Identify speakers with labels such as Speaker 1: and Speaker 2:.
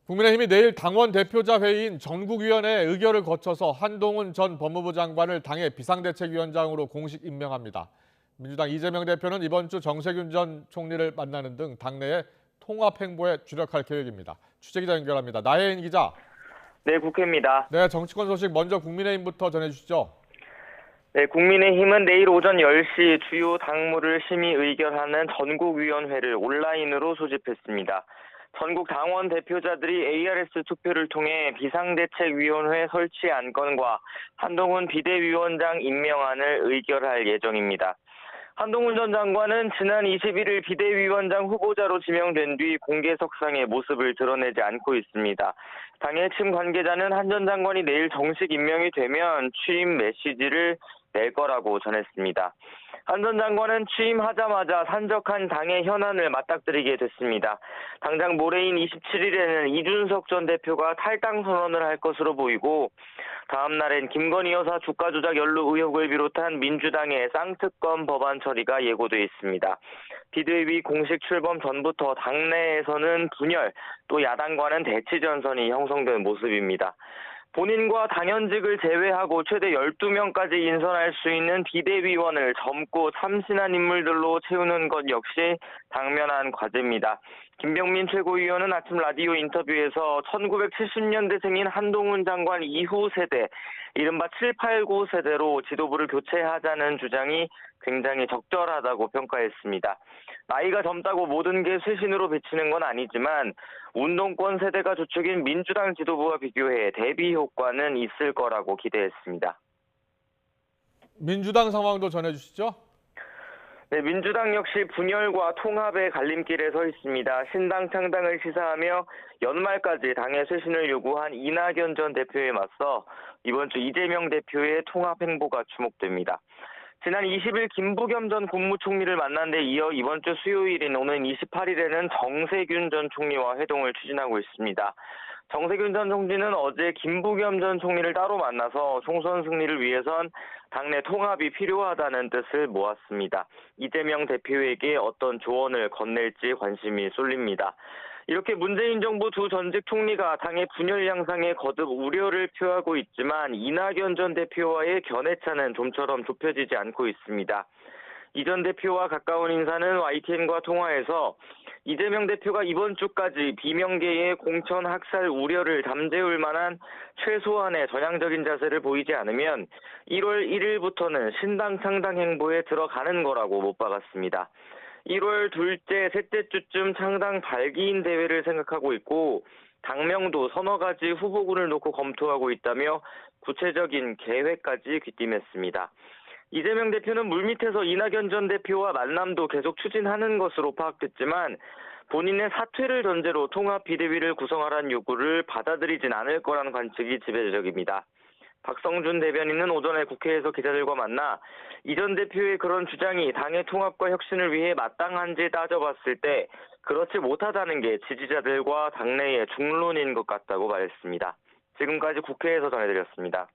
Speaker 1: 국민의힘이 내일 당원 대표자 회의인 전국위원회 의결을 거쳐서 한동훈 전 법무부 장관을 당의 비상대책위원장으로 공식 임명합니다. 민주당 이재명 대표는 이번 주 정세균 전 총리를 만나는 등 당내의 통합 행보에 주력할 계획입니다. 취재기자 연결합니다. 나혜인 기자.
Speaker 2: 네, 국회입니다.
Speaker 1: 네, 정치권 소식 먼저 국민의힘부터 전해주시죠.
Speaker 2: 네, 국민의힘은 내일 오전 10시 주요 당무를 심의 의결하는 전국위원회를 온라인으로 소집했습니다. 전국 당원 대표자들이 ARS 투표를 통해 비상대책위원회 설치 안건과 한동훈 비대위원장 임명안을 의결할 예정입니다. 한동훈 전 장관은 지난 21일 비대위원장 후보자로 지명된 뒤 공개석상의 모습을 드러내지 않고 있습니다. 당의 측 관계자는 한 전 장관이 내일 정식 임명이 되면 취임 메시지를 낼 거라고 전했습니다. 한 전 장관은 취임하자마자 산적한 당의 현안을 맞닥뜨리게 됐습니다. 당장 모레인 27일에는 이준석 전 대표가 탈당 선언을 할 것으로 보이고 다음 날엔 김건희 여사 주가 조작 연루 의혹을 비롯한 민주당의 쌍특검 법안 처리가 예고돼 있습니다. 비대위 공식 출범 전부터 당내에서는 분열, 또 야당과는 대치 전선이 형성된 모습입니다. 본인과 당연직을 제외하고 최대 12명까지 인선할 수 있는 비대위원을 젊고 참신한 인물들로 채우는 것 역시 당면한 과제입니다. 김병민 최고위원은 아침 라디오 인터뷰에서 1970년대생인 한동훈 장관 이후 세대, 이른바 7, 8, 9 세대로 지도부를 교체하자는 주장이 굉장히 적절하다고 평가했습니다. 나이가 젊다고 모든 게 쇄신으로 비치는 건 아니지만 운동권 세대가 주축인 민주당 지도부와 비교해 대비 효과는 있을 거라고 기대했습니다.
Speaker 1: 민주당 상황도 전해주시죠.
Speaker 2: 네, 민주당 역시 분열과 통합의 갈림길에 서 있습니다. 신당 창당을 시사하며 연말까지 당의 쇄신을 요구한 이낙연 전 대표에 맞서 이번 주 이재명 대표의 통합 행보가 주목됩니다. 지난 20일 김부겸 전 국무총리를 만난 데 이어 이번 주 수요일인 오는 28일에는 정세균 전 총리와 회동을 추진하고 있습니다. 정세균 전 총리는 어제 김부겸 전 총리를 따로 만나서 총선 승리를 위해선 당내 통합이 필요하다는 뜻을 모았습니다. 이재명 대표에게 어떤 조언을 건넬지 관심이 쏠립니다. 이렇게 문재인 정부 두 전직 총리가 당의 분열 양상에 거듭 우려를 표하고 있지만 이낙연 전 대표와의 견해차는 좀처럼 좁혀지지 않고 있습니다. 이 전 대표와 가까운 인사는 YTN과 통화에서 이재명 대표가 이번 주까지 비명계의 공천 학살 우려를 잠재울 만한 최소한의 전향적인 자세를 보이지 않으면 1월 1일부터는 신당 창당 행보에 들어가는 거라고 못 박았습니다. 1월 둘째, 셋째 주쯤 창당 발기인 대회를 생각하고 있고 당명도 서너 가지 후보군을 놓고 검토하고 있다며 구체적인 계획까지 귀띔했습니다. 이재명 대표는 물밑에서 이낙연 전 대표와 만남도 계속 추진하는 것으로 파악됐지만 본인의 사퇴를 전제로 통합 비대위를 구성하라는 요구를 받아들이진 않을 거라는 관측이 지배적입니다. 박성준 대변인은 오전에 국회에서 기자들과 만나 이 전 대표의 그런 주장이 당의 통합과 혁신을 위해 마땅한지 따져봤을 때 그렇지 못하다는 게 지지자들과 당내의 중론인 것 같다고 말했습니다. 지금까지 국회에서 전해드렸습니다.